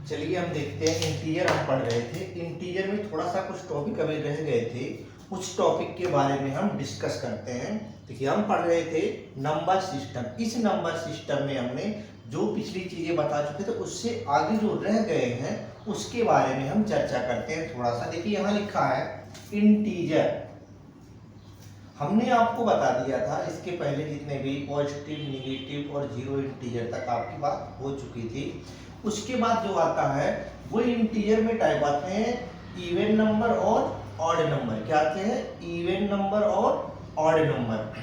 चलिए हम देखते हैं। इंटीजर हम पढ़ रहे थे। इंटीजर में थोड़ा सा कुछ टॉपिक अभी रह गए थे, उस टॉपिक के बारे में हम डिस्कस करते हैं। देखिए हम पढ़ रहे थे नंबर सिस्टम। इस नंबर सिस्टम में हमने जो पिछली चीजें बता चुके थे उससे आगे जो रह गए हैं उसके बारे में हम चर्चा करते हैं थोड़ा सा। देखिए यहाँ लिखा है इंटीजर। हमने आपको बता दिया था इसके पहले जितने भी पॉजिटिव, नेगेटिव और जीरो इंटीजर तक आपकी बात हो चुकी थी। उसके बाद जो आता है वो इंटीजर में टाइप आते हैं इवन नंबर और ऑड नंबर। क्या आते हैं? इवन नंबर और ऑड नंबर।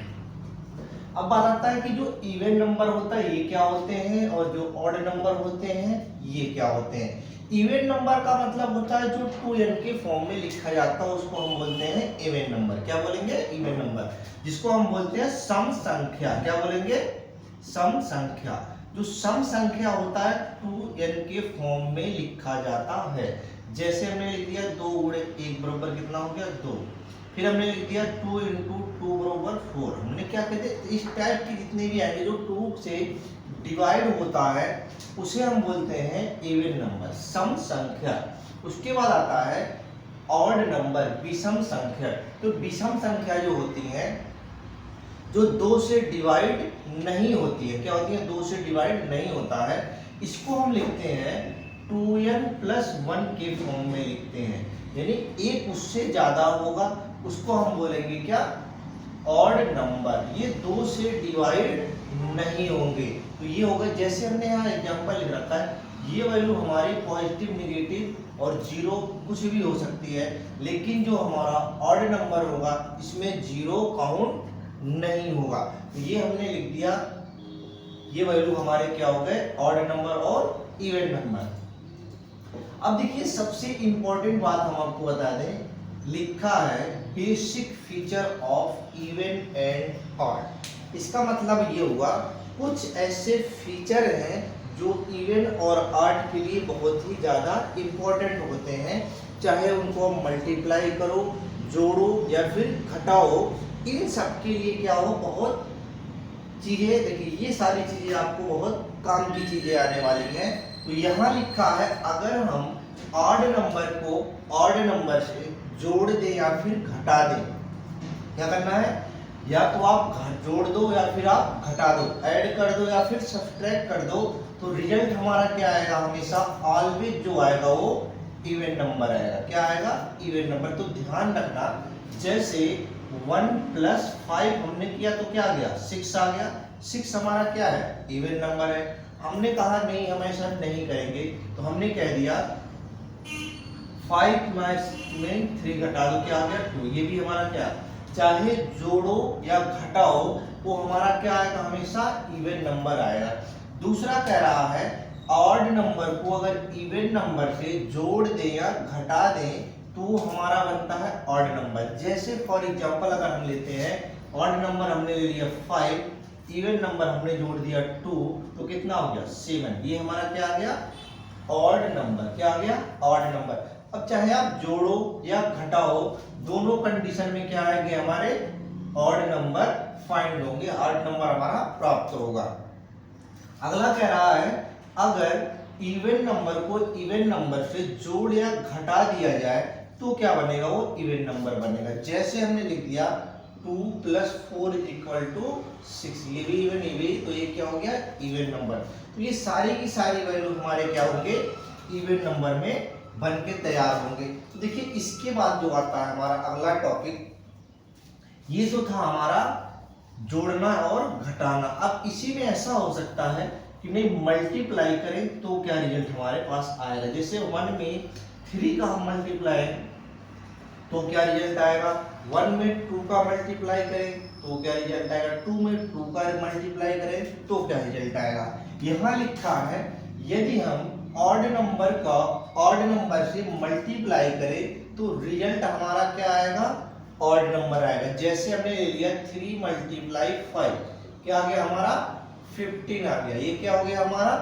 अब बात आता है कि जो इवन नंबर होता है ये क्या होते हैं और जो ऑड नंबर होते हैं ये क्या होते हैं। इवन नंबर का मतलब होता है जो 2n के फॉर्म में लिखा जाता है उसको हम बोलते हैं इवन नंबर। क्या बोलेंगे? इवन नंबर, जिसको हम बोलते हैं सम संख्या। क्या बोलेंगे? सम संख्या। जो सम संख्या होता है 2n के फॉर्म में लिखा जाता है। जैसे हमने लिख दिया 2 गुणे 1 बराबर कितना हो गया? 2। फिर हमने लिख दिया 2 इंटू 2 बराबर 4। हमने क्या कहते हैं इस टाइप की जितने भी आएंगे जो 2 से डिवाइड होता है उसे हम बोलते हैं इवन नंबर, सम संख्या। उसके बाद आता है ऑड नंबर, विषम संख्या। तो विषम संख्या जो होती है जो 2 से डिवाइड नहीं होती है। क्या होती है? 2 से डिवाइड नहीं होता है। इसको हम लिखते हैं 2n प्लस 1 के फॉर्म में लिखते हैं, यानी एक उससे ज्यादा होगा उसको हम बोलेंगे क्या? Odd number. ये 2 से डिवाइड नहीं होंगे तो ये होगा। जैसे हमने यहाँ एग्जांपल लिख रखा है, ये वैल्यू हमारी पॉजिटिव, नेगेटिव और जीरो कुछ भी हो सकती है, लेकिन जो हमारा ऑड नंबर होगा इसमें जीरो काउंट नहीं होगा। तो ये हमने लिख दिया, ये वैल्यू हमारे क्या हो गए? ऑड नंबर और इवन नंबर। अब देखिए सबसे इंपॉर्टेंट बात हम आपको बता दें, लिखा है basic feature of even and odd. इसका मतलब ये हुआ कुछ ऐसे फीचर हैं जो इवन और ऑड के लिए बहुत ही ज़्यादा इंपॉर्टेंट होते हैं। चाहे उनको मल्टीप्लाई करो, जोड़ो या फिर घटाओ, इन सब के लिए क्या हो बहुत चीज़ें। देखिए ये सारी चीज़ें आपको बहुत काम की चीज़ें आने वाली हैं। तो यहाँ लिखा है अगर हम ऑड नंबर को ऑड नंबर से जोड़ दें या फिर घटा दें, क्या करना है? या तो आप जोड़ दो या फिर आप घटा दो, ऐड कर दो या फिर सब्सट्रैक्ट कर दो, तो रिजल्ट हमारा क्या आएगा? हमेशा ऑलवेज जो आएगा वो इवन नंबर आएगा। क्या आएगा? Even number. तो ध्यान रखना, जैसे 1 प्लस 5 हमने किया तो क्या आ गया? 6 आ गया। 6 हमारा क्या है? इवन नंबर है। हमने कहा नहीं हम ऐसा नहीं करेंगे, तो हमने कह दिया 5 में 3 घटा दो, क्या आ गया? 2। ये भी हमारा क्या? चाहे जोड़ो या घटाओ वो हमारा क्या आएगा? हमेशा इवन नंबर आएगा। दूसरा कह रहा है ऑड नंबर को अगर इवन नंबर से जोड़ दें या घटा दें तो हमारा बनता है ऑड नंबर। जैसे फॉर एग्जांपल अगर हम लेते हैं ऑड नंबर हमने ले लिया 5, इवन नंबर हमने जोड़ दिया 2, तो कितना हो गया? 7। ये हमारा क्या आ गया? Odd number. क्या आ गया? Odd number. अब चाहे आप जोड़ो या घटाओ दोनों कंडीशन में क्या आएंगे? हमारे ऑड नंबर फाइंड होंगे, ऑड नंबर हमारा प्राप्त होगा। अगला कह रहा है अगर इवन नंबर को इवन नंबर से जोड़ या घटा दिया जाए तो क्या बनेगा? वो इवन नंबर बनेगा। जैसे हमने लिख दिया 2 प्लस 4 इक्वल टू 6, ये भी इवन, ये भी, तो ये क्या हो गया? Even number. तो ये सारी की सारी वैल्यू हमारे क्या होंगे? इवन नंबर में बन के तैयार होंगे। तो देखिए इसके बाद जो आता है हमारा अगला टॉपिक, ये जो था हमारा जोड़ना और घटाना। अब इसी में ऐसा हो सकता है कि नहीं मल्टीप्लाई करें तो क्या रिजल्ट हमारे पास आएगा। जैसे 1 में 3 का हम मल्टीप्लाई तो क्या रिजल्ट आएगा? 1 में 2 का मल्टीप्लाई करें तो क्या रिजल्ट आएगा? 2 में 2 का मल्टीप्लाई करें तो क्या रिजल्ट आएगा? यहाँ लिखा है यदि हम ऑड नंबर का ऑड नंबर से मल्टीप्लाई करें तो रिजल्ट हमारा क्या आएगा? ऑड नंबर आएगा। जैसे हमने ले लिया 3 मल्टीप्लाई 5, क्या आ गया हमारा? 15 आ गया। ये क्या हो गया? हमारा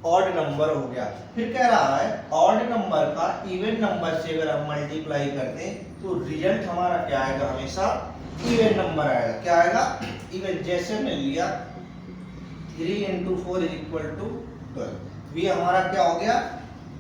ऑड नंबर हो गया। फिर कह रहा है ऑड नंबर का इवन नंबर से अगर हम मल्टीप्लाई करते हैं तो रिजल्ट हमारा क्या आएगा? हमेशा इवन नंबर आएगा। क्या आएगा? इवन। जैसे हमने लिया 3 × 4 = 12, ये हमारा क्या हो गया?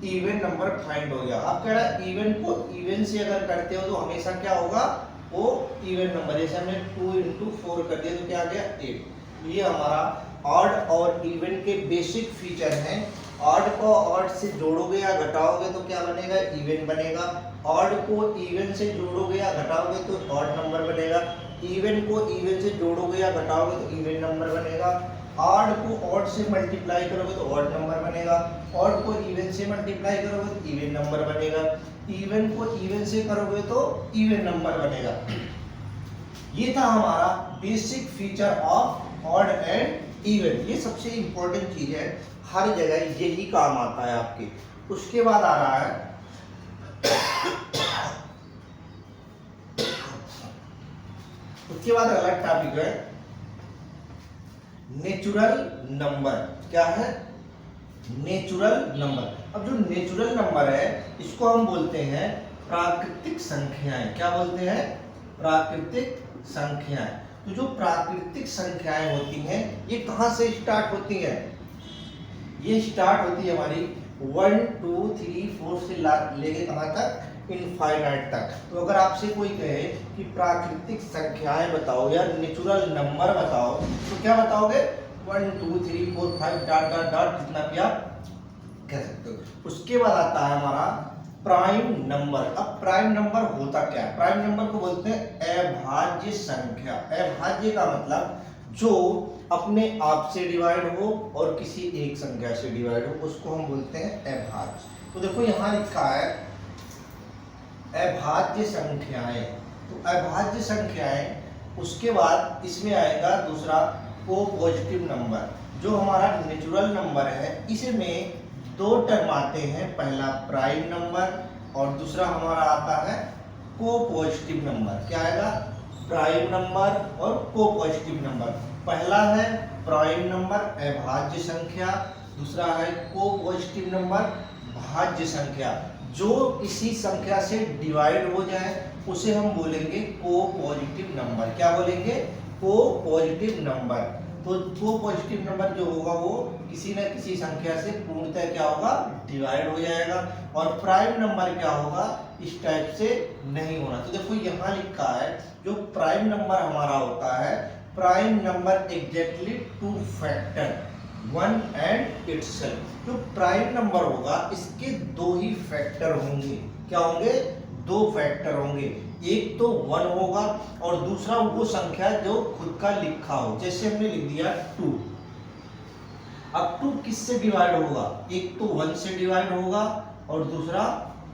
इवन नंबर फाइंड हो गया। अब कह रहा है इवन को इवन से अगर करते हो तो हमेशा क्या होगा, वो इवन नंबर। जैसे हमने 2 × 4 कर दिया तो क्या आ गया 8। ये हमारा ऑड और इवन के बेसिक फीचर हैं। ऑड को ऑड से जोड़ोगे या घटाओगे तो क्या बनेगा, इवन बनेगा। ऑड को इवन से जोड़ोगे या घटाओगे तो ऑड नंबर बनेगा। इवन को इवन से जोड़ोगे या घटाओगे तो इवन नंबर बनेगा। ऑड को ऑड से मल्टीप्लाई करोगे तो ऑड नंबर बनेगा। ऑड को इवन से मल्टीप्लाई करोगे तो इवन नंबर बनेगा। इवन को इवन से करोगे तो इवन नंबर बनेगा। ये था हमारा basic feature of odd and even. ये सबसे इंपॉर्टेंट चीज है, हर जगह यही काम आता है आपके। उसके बाद आ रहा है उसके बाद अगला टॉपिक है नेचुरल नंबर। क्या है, नेचुरल नंबर। अब जो नेचुरल नंबर है इसको हम बोलते हैं प्राकृतिक संख्याएं। क्या बोलते हैं, प्राकृतिक संख्याएं। तो जो प्राकृतिक संख्याएं होती हैं ये कहां से स्टार्ट होती हैं, ये स्टार्ट होती है हमारी 1 2 3 4 से लेके कहां तक, इनफाइनाइट तक। तो अगर आपसे कोई कहे कि प्राकृतिक संख्याएं बताओ या नेचुरल नंबर बताओ तो क्या बताओगे, 1 2 3 4 5 डॉट डॉट डॉट जितना भी आप कह सकते हो। उसके बाद आता है हमारा प्राइम नंबर। अब प्राइम नंबर होता क्या है, प्राइम नंबर को बोलते हैं अभाज्य संख्या। अभाज्य का मतलब जो अपने आप से डिवाइड हो और किसी एक संख्या से डिवाइड हो, उसको हम बोलते हैं अभाज्य। तो देखो यहां लिखा है अभाज्य संख्याएं। तो अभाज्य संख्याएं, उसके बाद इसमें आएगा दूसरा को पॉजिटिव नंबर। जो हमारा नेचुरल नंबर है इसमें दो टर्म आते हैं, पहला प्राइम नंबर और दूसरा हमारा आता है को पॉजिटिव नंबर। क्या आएगा, प्राइम नंबर और को पॉजिटिव नंबर। पहला है प्राइम नंबर अभाज्य संख्या, दूसरा है को पॉजिटिव नंबर भाज्य संख्या। जो किसी संख्या से डिवाइड हो जाए उसे हम बोलेंगे को पॉजिटिव नंबर। क्या बोलेंगे, को पॉजिटिव नंबर। तो को पॉजिटिव नंबर जो होगा वो किसी न किसी संख्या से पूर्णतः क्या होगा, डिवाइड हो जाएगा। और प्राइम नंबर क्या होगा, इस टाइप से नहीं होना। तो देखो यहाँ लिखा है जो प्राइम नंबर हमारा होता है, prime number exactly 2 factor 1 and itself. जो प्राइम नंबर होगा इसके दो ही फैक्टर होंगे। क्या होंगे, दो फैक्टर होंगे। एक तो 1 होगा और दूसरा वो संख्या जो खुद का लिखा हो। जैसे हमने लिख दिया 2। अब 2 किससे डिवाइड होगा, एक तो 1 से डिवाइड होगा और दूसरा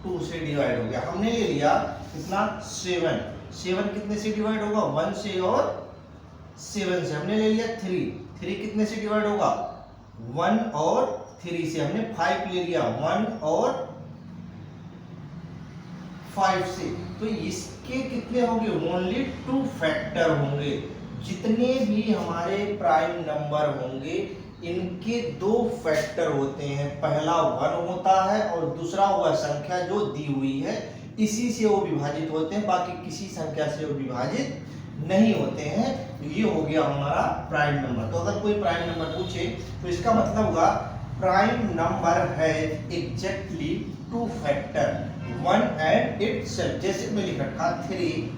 2 से डिवाइड हो गया। हमने ले लिया कितना, 7। 7 कितने से डिवाइड होगा, 1 से और 7 से। हमने ले लिया 3। 3 कितने से डिवाइड होगा, 1 और 3 से। हमने 5 ले लिया, 1 और 5 से। तो इसके कितने होंगे, ओनली 2 फैक्टर होंगे। जितने भी हमारे प्राइम नंबर होंगे इनके 2 फैक्टर होते हैं। पहला 1 होता है और दूसरा वह संख्या जो दी हुई है इसी से वो विभाजित होते हैं, बाकी किसी संख्या से वो विभाजित नहीं होते हैं। ये हो गया हमारा प्राइम नंबर। तो अगर कोई प्राइम नंबर पूछे तो इसका मतलब होगा प्राइम नंबर है एग्जैक्टली 2 फैक्टर 1 एंड इटसेल्फ। जैसे मैं लिख रखा 3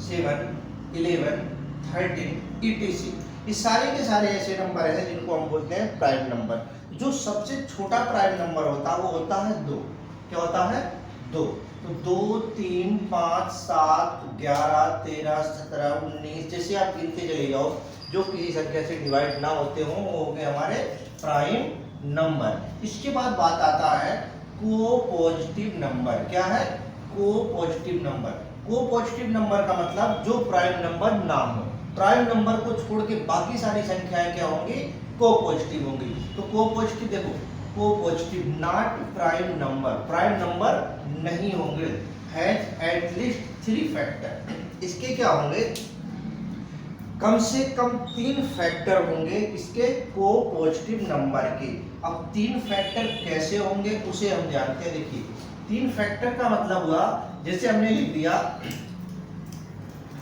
7 11 13 etc। ये सारे के सारे ऐसे नंबर हैं जिनको हम बोलते हैं प्राइम नंबर। जो सबसे छोटा प्राइम नंबर होता है वो होता है 2। क्या होता है, 2। तो 2 3 5 7 11 13 17 19 जैसे आप गिनते चले जाओ, जो किसी संख्या से डिवाइड ना होते हो वो हो गए हमारे प्राइम नंबर। इसके बाद बात आता है को पॉजिटिव नंबर। क्या है, को पॉजिटिव नंबर। को पॉजिटिव नंबर का मतलब जो प्राइम नंबर ना हो। प्राइम नंबर को छोड़ के बाकी सारी संख्याएं क्या होंगी, को पॉजिटिव होंगी। तो को पॉजिटिव देखो, को positive not prime number, prime number नहीं होंगे, हैज एटलीस्ट 3 फैक्टर। इसके क्या होंगे, कम से कम 3 फैक्टर होंगे इसके को पॉजिटिव नंबर के। अब 3 फैक्टर कैसे होंगे उसे हम जानते हैं। देखिए 3 फैक्टर का मतलब हुआ, जैसे हमने लिख दिया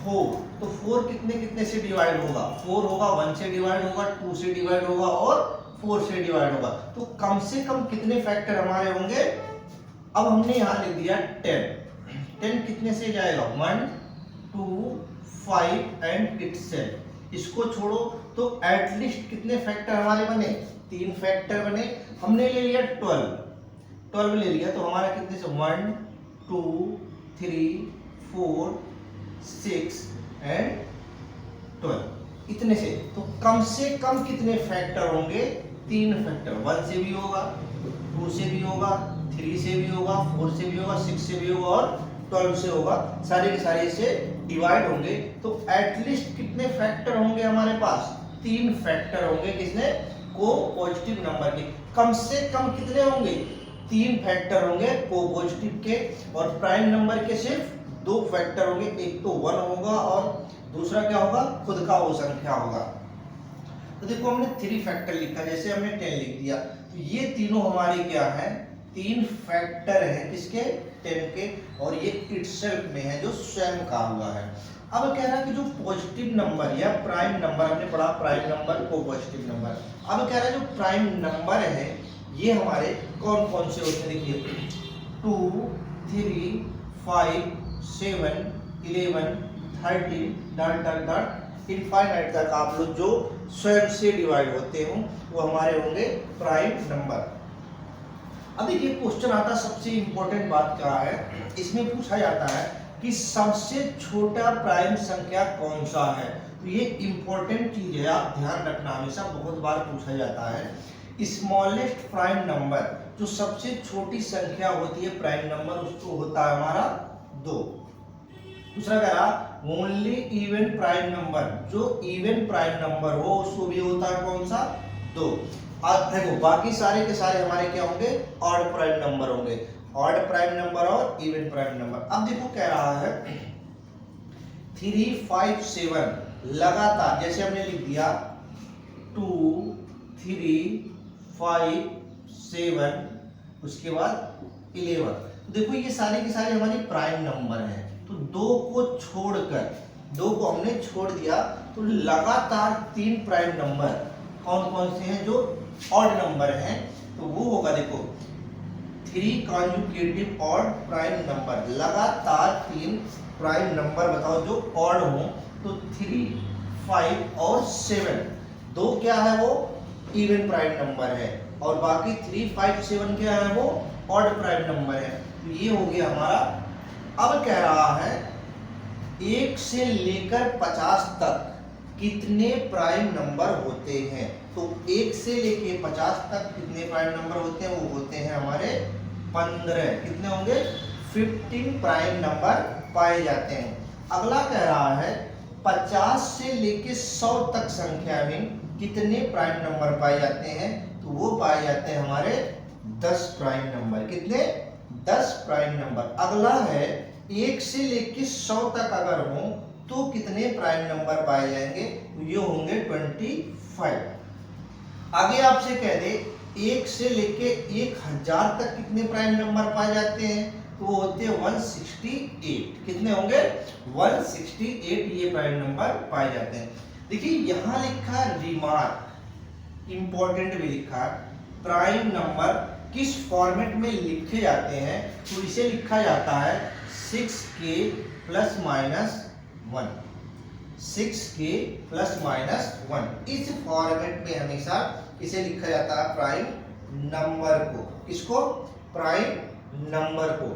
4, तो 4 कितने कितने से डिवाइड होगा, 4 होगा 1 से डिवाइड होगा, 2 से डिवाइड होगा और 4 से डिवाइड होगा। तो कम से कम कितने फैक्टर हमारे होंगे? अब हमने यहाँ लिख दिया 10। 10 कितने से जाएगा? 1 2 5 एंड इटसेल्फ। इसको छोड़ो तो एटलीस्ट कितने फैक्टर हमारे बने? 3 फैक्टर बने। हमने ले लिया 12 ले लिया, तो हमारा कितने से? 1 2 3 4 6 एंड 12 इतने से। तो कम से कम कितने फैक्टर होंगे? 3 फैक्टर। 1 से भी होगा, 2 से भी होगा, 3 से भी होगा, 4 से भी होगा, 6 से भी होगा और 12 से होगा। सारे के सारे से डिवाइड होंगे। तो एटलीस्ट कितने फैक्टर होंगे हमारे पास? 3 फैक्टर होंगे। किसने? को पॉजिटिव नंबर के। कम से कम कितने होंगे? 3 फैक्टर होंगे को पॉजिटिव के। और प्राइम नंबर के सिर्फ 2 फैक्टर होंगे। एक तो 1 होगा और दूसरा क्या होगा? खुद का वो संख्या होगा। तो देखो हमने 3 फैक्टर लिखा, जैसे हमने 10 लिख दिया। तो ये तीनों हमारे क्या है? 3 फैक्टर हैं किसके? 10 के। और ये इटसेल्फ में है, जो स्वयं का हुआ है। अब कह रहा है कि जो पॉजिटिव नंबर या प्राइम नंबर, हमने पढ़ा प्राइम नंबर को पॉजिटिव नंबर। अब कह रहा है जो प्राइम नंबर है ये हमारे कौन कौन से होते हैं? देखिए 2 3 5 7 11 13 डॉट डॉट डॉट इनफाइनाइट तक आप लोग जो स्वयं से डिवाइड होते हो वो हमारे होंगे प्राइम नंबर। अब देखिए क्वेश्चन आता, सबसे इंपॉर्टेंट बात क्या है इसमें पूछा जाता है कि सबसे छोटा प्राइम संख्या कौन सा है। तो ये इंपॉर्टेंट चीज है, आप ध्यान रखना, हमेशा बहुत बार पूछा जाता है। स्मॉलेस्ट प्राइम नंबर, जो सबसे छोटी संख्या होती है प्राइम नंबर, उसको होता है हमारा 2। दूसरा कह रहा ओनली इवन प्राइम नंबर, जो इवन प्राइम नंबर हो उसको भी होता है कौन सा? 2। अब देखो बाकी सारे के सारे हमारे क्या होंगे? ऑड प्राइम नंबर होंगे। ऑड प्राइम नंबर और इवन प्राइम नंबर। अब देखो कह रहा है 3 5 7 लगातार, जैसे हमने लिख दिया 2 3 5 7 उसके बाद 11। देखो ये सारे के सारे हमारे प्राइम नंबर हैं। तो 2 को छोड़कर, 2 को हमने छोड़ दिया, तो लगातार 3 प्राइम नंबर कौन कौन से हैं जो ऑड नंबर हैं? तो वो होगा देखो 3 कॉन्जुगेटिव ऑड प्राइम नंबर। लगातार 3 प्राइम नंबर बताओ जो ऑड हो। तो 3 5 और 7 दो क्या है? वो इवन प्राइम नंबर है। और बाकी 3 5 7 क्या है? वो ऑड प्राइम नंबर है। तो ये हो गया हमारा। अब कह रहा है 1 से लेकर 50 तक कितने प्राइम नंबर होते हैं? तो 1 से लेकर 50 तक कितने प्राइम नंबर होते हैं? वो होते हैं हमारे 15। कितने होंगे? 15 प्राइम नंबर पाए जाते हैं। अगला कह रहा है 50 से लेकर 100 तक संख्या में कितने प्राइम नंबर पाए जाते हैं? तो वो पाए जाते हैं हमारे 10 प्राइम नंबर। कितने? 10 प्राइम नंबर। अगला है 1 से लेकर 100 तक अगर हो तो कितने प्राइम नंबर पाए जाएंगे? तो ये होंगे 25। आगे आपसे कह दे 1 से लेके 1000 तक कितने प्राइम नंबर पाए जाते हैं? तो वो होते हैं 168। कितने होंगे? 168 ये प्राइम नंबर पाए जाते हैं। देखिए यहाँ लिखा रिमार्क, इंपॉर्टेंट भी लिखा, प्राइम नंबर किस फॉर्मेट में लिखे जाते हैं? तो इसे लिखा जाता है 6k plus minus 1। 6k plus minus 1 इस फॉर्मेट में हमेशा इसे लिखा जाता है प्राइम नंबर को। किसको? प्राइम नंबर को।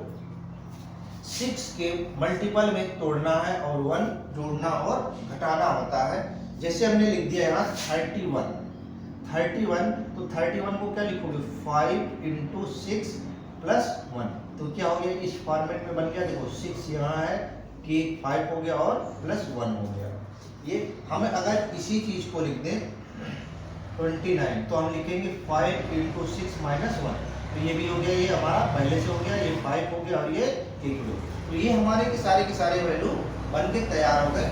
6 के मल्टीपल में तोड़ना है और 1 जोड़ना और घटाना होता है। जैसे हमने लिख दिया यहाँ 31। तो 31 को क्या लिखोगे? 5 इंटू 6 प्लस 1। तो क्या हो गया? इस फॉर्मेट में बन गया। देखो 6 यहाँ है कि 5 हो गया और प्लस 1 हो गया। ये हमें अगर इसी चीज को लिख दें 29 तो हम लिखेंगे 5 इंटू 6 माइनस 1। तो ये भी हो गया, ये हमारा पहले से हो गया, ये 5 हो गया और ये 1 हो गया। तो ये हमारे के सारे वैल्यू बन के तैयार हो गए।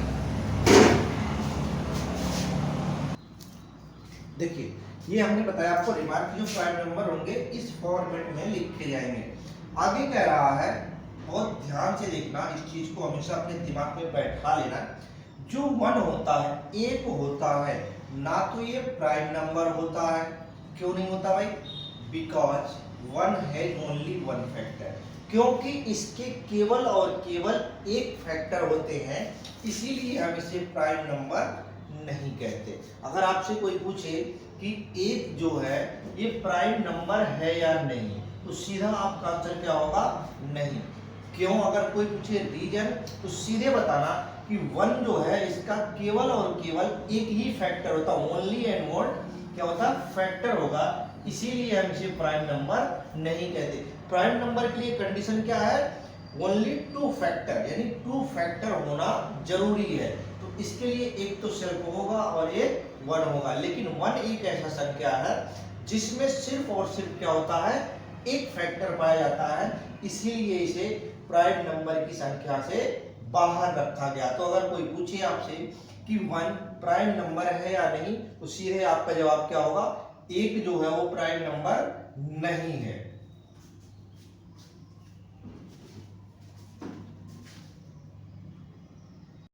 देखिए ये हमने बताया आपको रिमार्क, जो प्राइम नंबर होंगे इस फॉर्मेट में लिखे जाएंगे। आगे कह रहा है, बहुत ध्यान से देखना, इस चीज को हमेशा अपने दिमाग में बैठा लेना। जो 1 होता है, 1 होता है, ना तो ये प्राइम नंबर होता है क्यों नहीं होता भाई? Because one has only one factor, क्योंकि इसके केवल और केवल एक फैक्टर होते हैं, इसीलिए हम इसे प्राइम नंबर नहीं कहते। अगर आपसे कोई पूछे कि एक जो है ये प्राइम नंबर है या नहीं, तो सीधा आपका आंसर क्या होगा? नहीं। क्यों? अगर कोई पूछे रीजन, तो सीधे बताना कि वन जो है इसका केवल और केवल एक ही फैक्टर होता, ओनली एंड ओनली क्या होता? फैक्टर होगा, इसीलिए हम इसे प्राइम नंबर नहीं कहते। प्राइम नंबर के लिए कंडीशन क्या है? ओनली टू फैक्टर, यानी टू फैक्टर होना जरूरी है। तो इसके लिए एक तो सेल्फ होगा और एक वन होगा, लेकिन वन एक ऐसा संख्या है जिसमें सिर्फ और सिर्फ क्या होता है? एक फैक्टर पाया जाता है, इसीलिए इसे प्राइम नंबर की संख्या से बाहर रखा गया। तो अगर कोई पूछे आपसे कि वन प्राइम नंबर है या नहीं, तो सीधे आपका जवाब क्या होगा? एक जो है वो प्राइम नंबर नहीं है।